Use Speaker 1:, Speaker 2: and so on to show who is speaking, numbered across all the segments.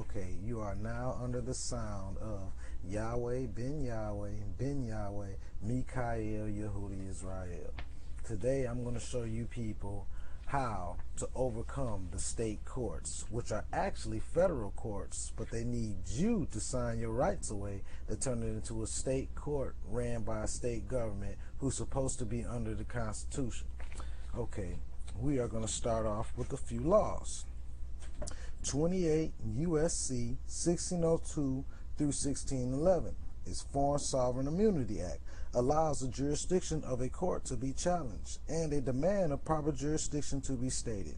Speaker 1: Okay, you are now under the sound of Yahweh, Ben Yahweh, Ben Yahweh, Mikael, Yehudi, Israel. Today I'm going to show you people how to overcome the state courts, which are actually federal courts, but they need you to sign your rights away to turn it into a state court ran by a state government who's supposed to be under the Constitution. Okay, we are going to start off with a few laws. 28 U.S.C. 1602 through 1611 is Foreign Sovereign Immunity Act, allows the jurisdiction of a court to be challenged and a demand of proper jurisdiction to be stated.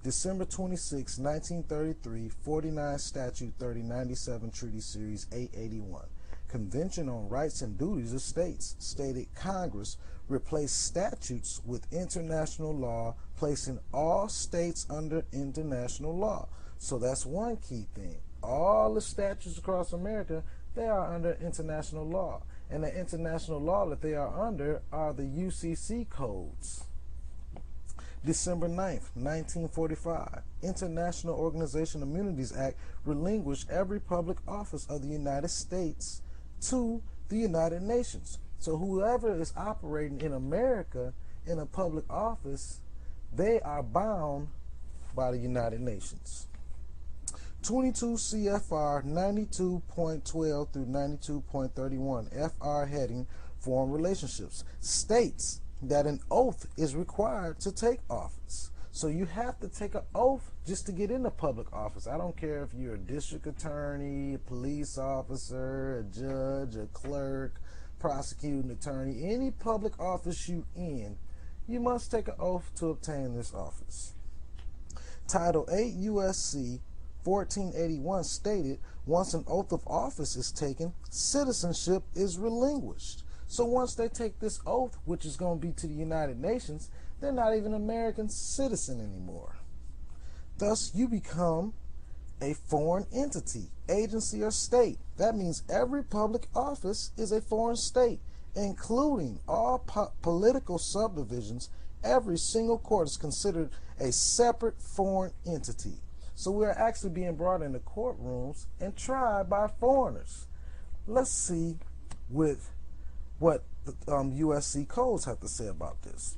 Speaker 1: December 26, 1933, 49 Statute 3097, Treaty Series 881. Convention on Rights and Duties of States stated Congress replaced statutes with international law, placing all states under international law. So that's one key thing. All the statutes across America, they are under international law. And the international law that they are under are the UCC codes. December 9th, 1945, International Organization Immunities Act relinquished every public office of the United States to the United Nations. So whoever is operating in America in a public office, they are bound by the United Nations. 22 CFR 92.12 through 92.31 FR heading Foreign Relationships states that an oath is required to take office. So you have to take an oath just to get into public office. I don't care if you're a district attorney, a police officer, a judge, a clerk, prosecuting attorney, any public office you in, you must take an oath to obtain this office. Title 8 U.S.C. 1481 stated, once an oath of office is taken, citizenship is relinquished. So once they take this oath, which is going to be to the United Nations, they're not even an American citizen anymore. Thus, you become a foreign entity, agency, or state. That means every public office is a foreign state, including all political subdivisions. Every single court is considered a separate foreign entity. So we're actually being brought into courtrooms and tried by foreigners. Let's see with what the USC codes have to say about this.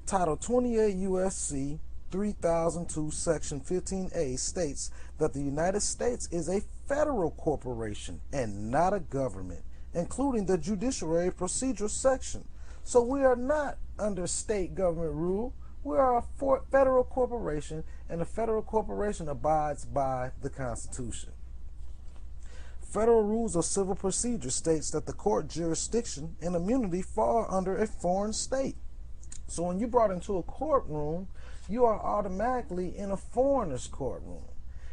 Speaker 1: Title 28 USC 3002 Section 15A states that the United States is a federal corporation and not a government, including the judiciary procedure section. So we are not under state government rule. We are a federal corporation, and a federal corporation abides by the Constitution. Federal Rules of Civil Procedure states that the court jurisdiction and immunity fall under a foreign state. So when you're brought into a courtroom, you are automatically in a foreigner's courtroom.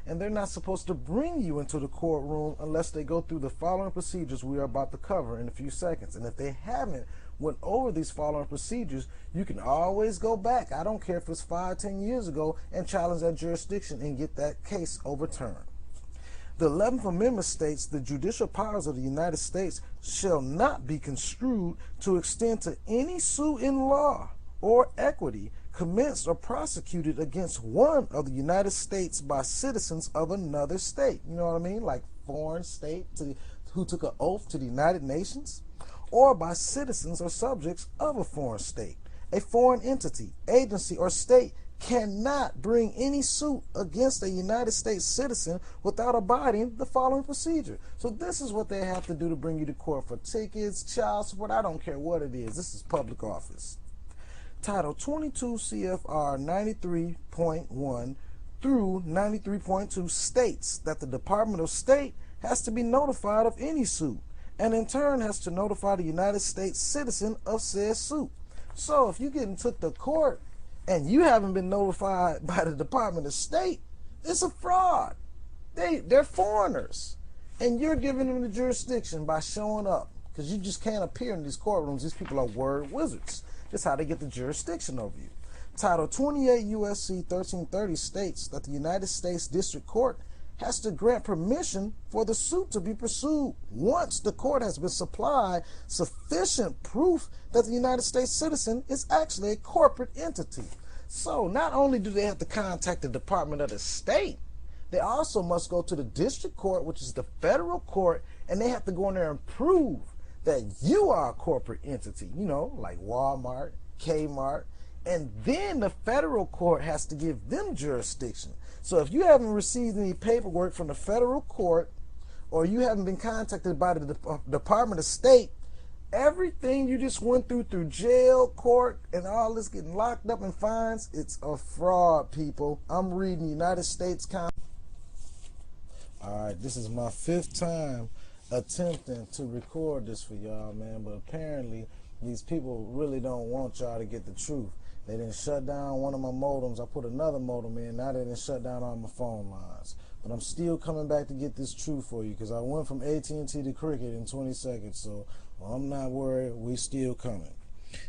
Speaker 1: And they're not supposed to bring you into the courtroom unless they go through the following procedures we are about to cover in a few seconds. And if they haven't went over these following procedures, you can always go back. I don't care if it's 5, 10 years ago, and challenge that jurisdiction and get that case overturned. The 11th Amendment states the judicial powers of the United States shall not be construed to extend to any suit in law or equity commenced or prosecuted against one of the United States by citizens of another state. You know what I mean? Like foreign state who took an oath to the United Nations, or by citizens or subjects of a foreign state. A foreign entity, agency, or state cannot bring any suit against a United States citizen without abiding the following procedure. So this is what they have to do to bring you to court for tickets, child support. I don't care what it is. This is public office. Title 22 CFR 93.1 through 93.2 states that the Department of State has to be notified of any suit, and in turn has to notify the United States citizen of said suit. So if you're getting took to court and you haven't been notified by the Department of State, it's a fraud. They're foreigners, and you're giving them the jurisdiction by showing up, because you just can't appear in these courtrooms. These people are word wizards. That's how they get the jurisdiction over you. Title 28 U.S.C. 1330 states that the United States District Court has to grant permission for the suit to be pursued once the court has been supplied sufficient proof that the United States citizen is actually a corporate entity. So not only do they have to contact the Department of the State, they also must go to the district court, which is the federal court, and they have to go in there and prove that you are a corporate entity, like Walmart, Kmart, and then the federal court has to give them jurisdiction. So if you haven't received any paperwork from the federal court, or you haven't been contacted by the Department of State, everything you just went through jail, court, and all this getting locked up in fines, it's a fraud, people. I'm reading United States All right, this is my 5th time attempting to record this for y'all, man, but apparently these people really don't want y'all to get the truth. They didn't shut down one of my modems. I put another modem in. Now they didn't shut down all my phone lines. But I'm still coming back to get this truth for you, because I went from AT&T to Cricket in 20 seconds. So I'm not worried. We still coming.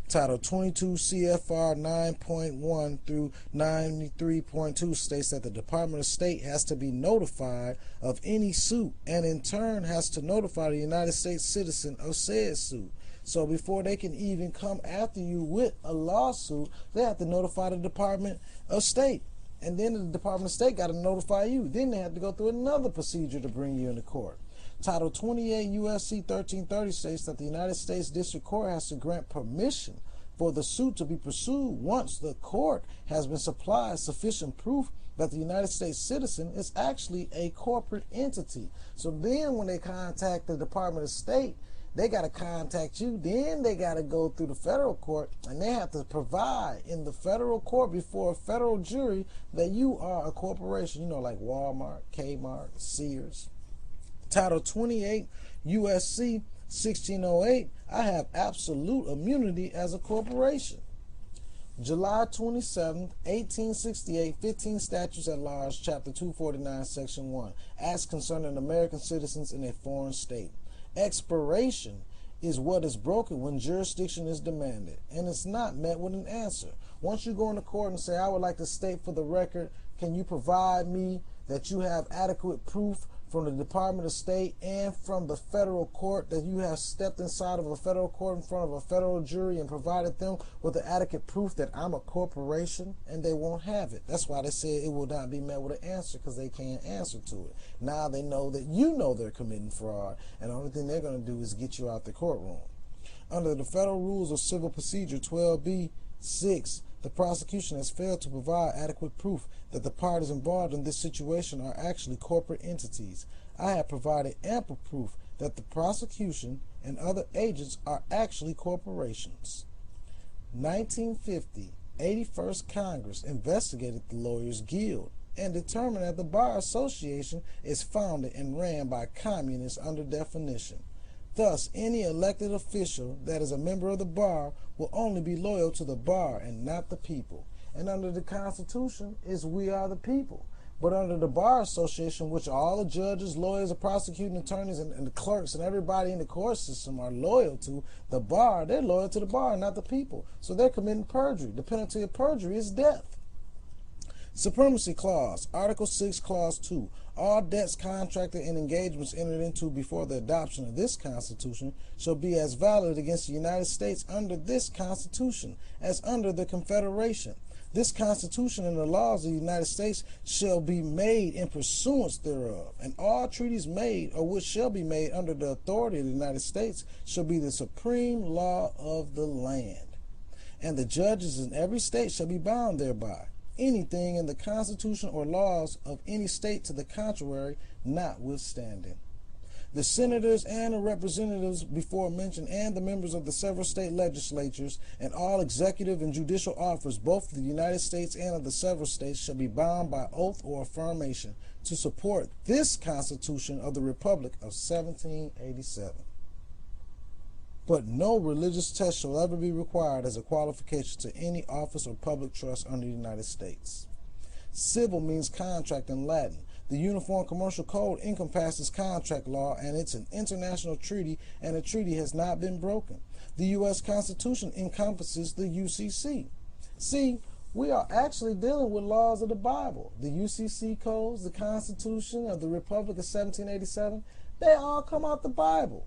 Speaker 1: Title 22 CFR 9.1 through 93.2 states that the Department of State has to be notified of any suit, and in turn has to notify the United States citizen of said suit. So before they can even come after you with a lawsuit, they have to notify the Department of State. And then the Department of State got to notify you. Then they have to go through another procedure to bring you into court. Title 28 U.S.C. 1330 states that the United States District Court has to grant permission for the suit to be pursued once the court has been supplied sufficient proof that the United States citizen is actually a corporate entity. So then when they contact the Department of State, they got to contact you. Then they got to go through the federal court, and they have to provide in the federal court before a federal jury that you are a corporation, like Walmart, Kmart, Sears. Title 28 U.S.C. 1608, I have absolute immunity as a corporation. July 27, 1868, 15 Statutes at Large, Chapter 249, Section 1, Acts concerning American citizens in a foreign state. Expiration is what is broken when jurisdiction is demanded, and it's not met with an answer. Once you go into court and say, I would like to state for the record, can you provide me that you have adequate proof from the Department of State and from the federal court that you have stepped inside of a federal court in front of a federal jury and provided them with the adequate proof that I'm a corporation? And they won't have it. That's why they said it will not be met with an answer, because they can't answer to it. Now they know that you know they're committing fraud, and the only thing they're going to do is get you out the courtroom. Under the Federal Rules of Civil Procedure 12B-6, the prosecution has failed to provide adequate proof that the parties involved in this situation are actually corporate entities. I have provided ample proof that the prosecution and other agents are actually corporations. 1950, 81st Congress investigated the Lawyers Guild and determined that the Bar Association is founded and ran by communists under definition. Thus, any elected official that is a member of the bar will only be loyal to the bar and not the people. And under the Constitution is we are the people. But under the Bar Association, which all the judges, lawyers, the prosecuting attorneys, and the clerks and everybody in the court system are loyal to, the bar, they're loyal to the bar, not the people. So they're committing perjury. The penalty of perjury is death. Supremacy Clause, Article 6, Clause 2. All debts contracted and engagements entered into before the adoption of this Constitution shall be as valid against the United States under this Constitution as under the Confederation. This Constitution and the laws of the United States shall be made in pursuance thereof, and all treaties made or which shall be made under the authority of the United States shall be the supreme law of the land. And the judges in every state shall be bound thereby. Anything in the Constitution or laws of any state to the contrary notwithstanding. The senators and the representatives before mentioned and the members of the several state legislatures and all executive and judicial officers both of the United States and of the several states shall be bound by oath or affirmation to support this Constitution of the Republic of 1787. But no religious test shall ever be required as a qualification to any office or public trust under the United States. Civil means contract in Latin. The Uniform Commercial Code encompasses contract law, and it's an international treaty, and the treaty has not been broken. The U.S. Constitution encompasses the UCC. See, we are actually dealing with laws of the Bible. The UCC codes, the Constitution of the Republic of 1787, they all come out the Bible.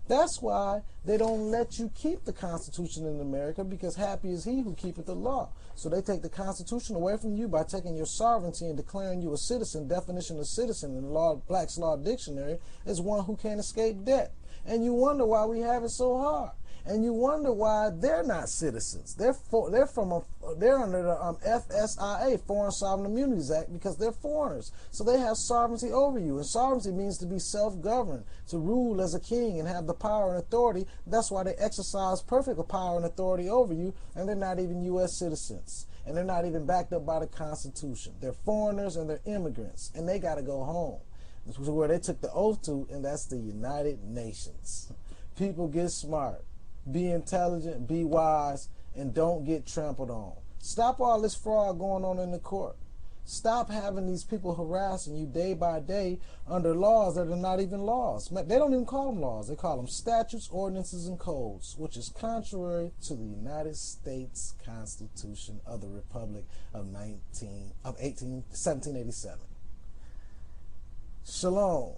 Speaker 1: That's why they don't let you keep the Constitution in America, because happy is he who keepeth the law. So they take the Constitution away from you by taking your sovereignty and declaring you a citizen. Definition of citizen in the Black's Law Dictionary is one who can't escape debt. And you wonder why we have it so hard. And you wonder why they're not citizens. They're under the FSIA, Foreign Sovereign Immunities Act, because they're foreigners. So they have sovereignty over you. And sovereignty means to be self-governed, to rule as a king and have the power and authority. That's why they exercise perfect power and authority over you, and they're not even U.S. citizens. And they're not even backed up by the Constitution. They're foreigners and they're immigrants, and they got to go home. This was where they took the oath to, and that's the United Nations. People, get smart. Be intelligent, be wise, and don't get trampled on. Stop all this fraud going on in the court. Stop having these people harassing you day by day under laws that are not even laws. They don't even call them laws. They call them statutes, ordinances, and codes, which is contrary to the United States Constitution of the Republic of 1787. Shalom.